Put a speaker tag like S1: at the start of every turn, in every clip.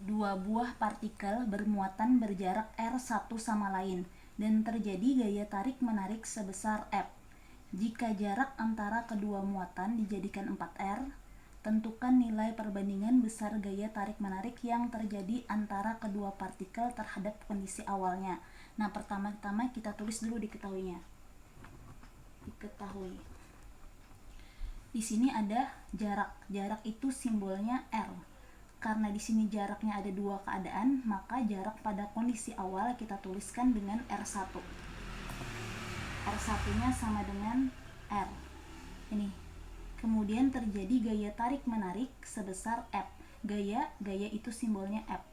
S1: Dua buah partikel bermuatan berjarak R satu sama lain dan terjadi gaya tarik-menarik sebesar F. Jika jarak antara kedua muatan dijadikan 4R, tentukan nilai perbandingan besar gaya tarik-menarik yang terjadi antara kedua partikel terhadap kondisi awalnya. Nah, pertama-tama kita tulis dulu diketahuinya. Diketahui. Di sini ada jarak. Jarak itu simbolnya R. Karena di sini jaraknya ada dua keadaan, maka jarak pada kondisi awal kita tuliskan dengan R1. R1-nya sama dengan R. Ini. Kemudian terjadi gaya tarik-menarik sebesar F. Gaya itu simbolnya F.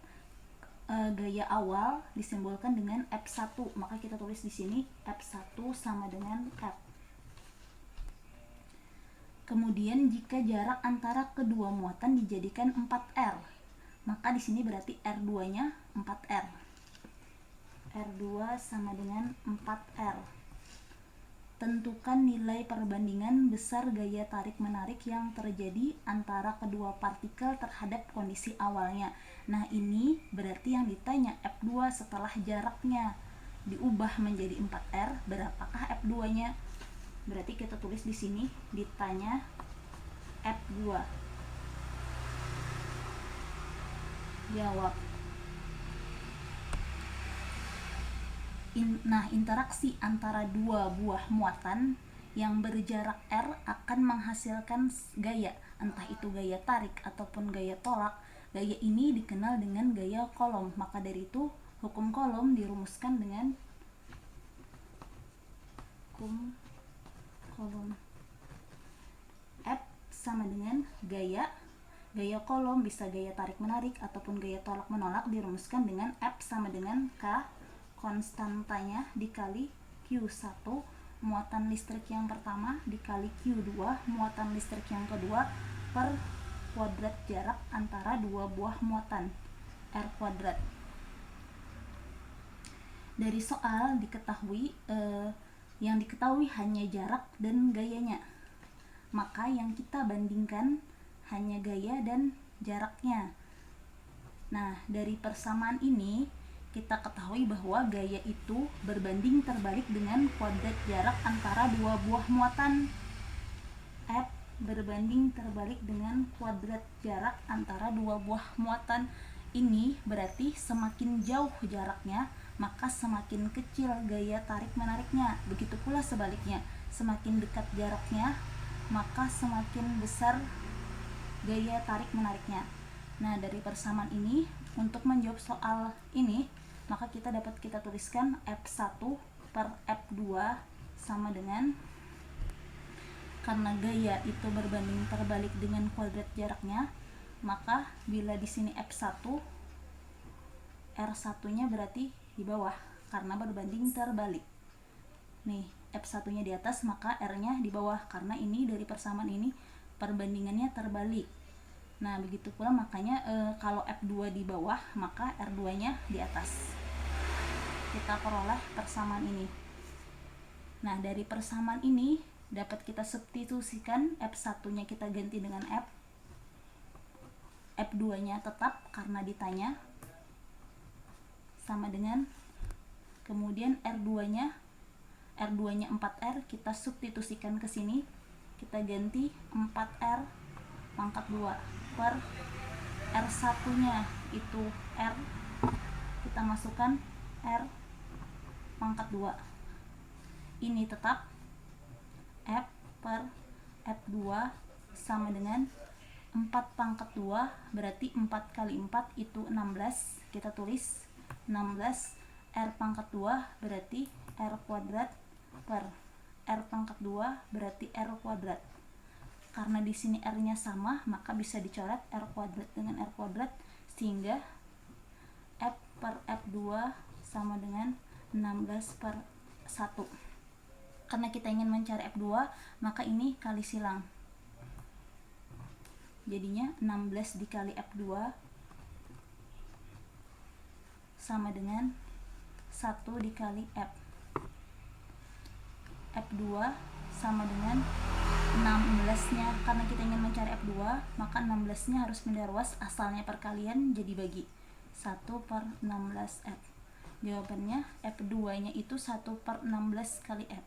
S1: Gaya awal disimbolkan dengan F1, maka kita tulis di sini F1 sama dengan F. Kemudian jika jarak antara kedua muatan dijadikan 4R, maka di sini berarti R2-nya 4R. R2 sama dengan 4R. Tentukan nilai perbandingan besar gaya tarik-menarik yang terjadi antara kedua partikel terhadap kondisi awalnya. Nah, ini berarti yang ditanya F2 setelah jaraknya diubah menjadi 4R, berapakah F2-nya? Berarti kita tulis di sini ditanya F2. Jawab. Nah, interaksi antara dua buah muatan yang berjarak R akan menghasilkan gaya, entah itu gaya tarik ataupun gaya tolak. Gaya ini dikenal dengan gaya Coulomb. Maka dari itu, hukum Coulomb dirumuskan dengan hukum Coulomb. F sama dengan gaya Coulomb, bisa gaya tarik menarik ataupun gaya tolak menolak, dirumuskan dengan F sama dengan K konstantanya dikali Q1 muatan listrik yang pertama dikali Q2 muatan listrik yang kedua per kuadrat jarak antara dua buah muatan R kuadrat. Dari soal diketahui yang diketahui hanya jarak dan gayanya, maka yang kita bandingkan hanya gaya dan jaraknya. Nah, dari persamaan ini kita ketahui bahwa gaya itu berbanding terbalik dengan kuadrat jarak antara dua buah muatan. F berbanding terbalik dengan kuadrat jarak antara dua buah muatan. Ini berarti semakin jauh jaraknya, maka semakin kecil gaya tarik-menariknya. Begitu pula sebaliknya, semakin dekat jaraknya, maka semakin besar gaya tarik-menariknya. Nah, dari persamaan ini, untuk menjawab soal ini, maka kita dapat kita tuliskan F1 per F2 sama dengan, karena gaya itu berbanding terbalik dengan kuadrat jaraknya, maka bila di sini F1, R1-nya berarti di bawah karena berbanding terbalik. Nih, F1-nya di atas, maka R-nya di bawah karena ini dari persamaan ini perbandingannya terbalik. Nah, begitu pula makanya kalau F2 di bawah, maka R2-nya di atas. Kita peroleh persamaan ini. Nah, dari persamaan ini dapat kita substitusikan F1-nya kita ganti dengan F. F2-nya tetap karena ditanya sama dengan, kemudian R2-nya 4R kita substitusikan ke sini, kita ganti 4R pangkat 2 per R1-nya itu R, kita masukkan R pangkat 2. Ini tetap F per F2 sama dengan 4 pangkat 2, berarti 4 kali 4 itu 16, kita tulis 16. R pangkat 2 berarti R kuadrat per R pangkat 2 berarti R kuadrat. Karena di sini R-nya sama, maka bisa dicoret R kuadrat dengan R kuadrat, sehingga F per F2 sama dengan 16 per 1. Karena kita ingin mencari F2, maka ini kali silang. Jadinya 16 dikali F2 sama dengan 1 dikali F. F2 sama dengan 16-nya, karena kita ingin mencari F2, maka 16-nya harus pindah ruas, asalnya perkalian jadi bagi. 1/16 F. Jawabannya F2 nya itu 1/16 kali F.